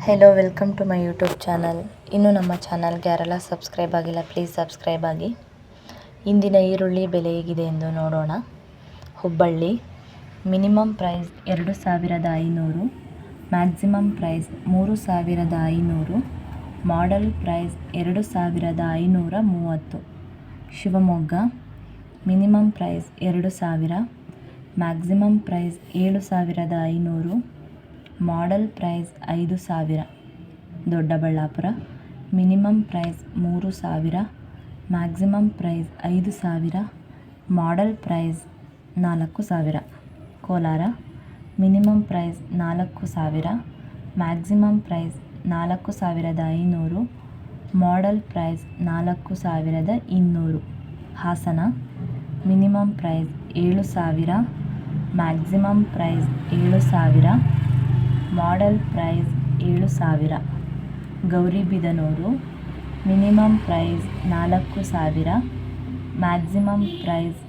Hello, welcome to my YouTube channel. ಇನ್ನೂ ನಮ್ಮ ಚಾನಲ್ಗೆ ಯಾರೆಲ್ಲ ಸಬ್ಸ್ಕ್ರೈಬ್ ಆಗಿಲ್ಲ, ಪ್ಲೀಸ್ ಸಬ್ಸ್ಕ್ರೈಬ್ ಆಗಿ. ಇಂದಿನ ಈರುಳ್ಳಿ ಬೆಲೆ ಹೇಗಿದೆ ಎಂದು ನೋಡೋಣ. Hubballi minimum price 2500, maximum price 3500, model price 2530. Shivamogga minimum price 2000, maximum price 7500, model price 5000. Doddaballapur minimum price 3000, maximum price 5000, model price 4000. Kolar minimum price 4000, maximum price 4500, model price 4200. Hassan minimum price 7000, maximum price 7000, model price 7000. Gauribidanur minimum price 4000, maximum price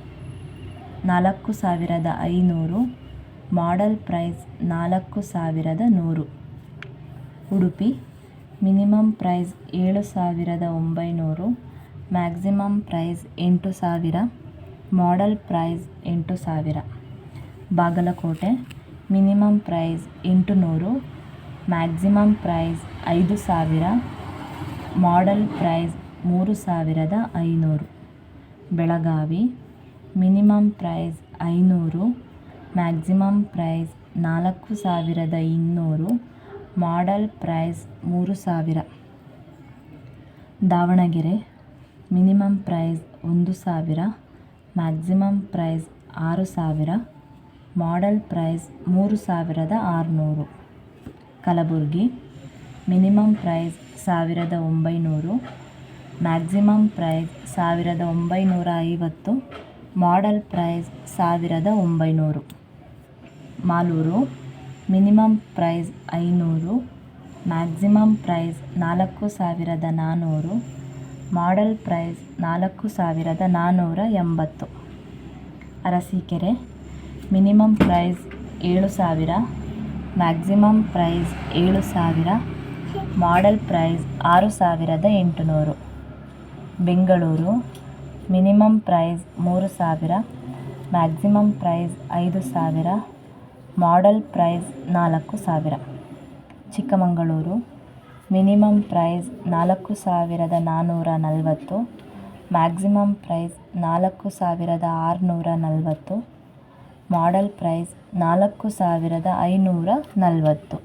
4500, model price 4100. Udupi minimum price 7900, maximum price 8000, model price 8000. Bagalkot minimum price 800, maximum price 5000, model price 3500. Belagavi minimum price 500, maximum price 4200, model price 3000. Davanagere minimum price 1000, maximum price 6000, model price 3600. Kalaburagi minimum price 1900, maximum price 1950, model price 1900. Malur minimum price 500, maximum price 4400, model price 4480. Arsikere minimum price 7000, maximum price 7000, model price 6800. Bengaluru minimum price 3000, maximum price 5000, model price 4000. Chikkamagaluru minimum price 4440, maximum price 4640, model price 4540.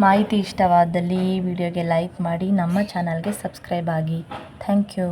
ಮಾಹಿತಿ ಇಷ್ಟವಾದಲ್ಲಿ ಈ ವಿಡಿಯೋಗೆ like ಮಾಡಿ, ನಮ್ಮ ಚಾನಲ್ಗೆ subscribe ಆಗಿ. Thank you.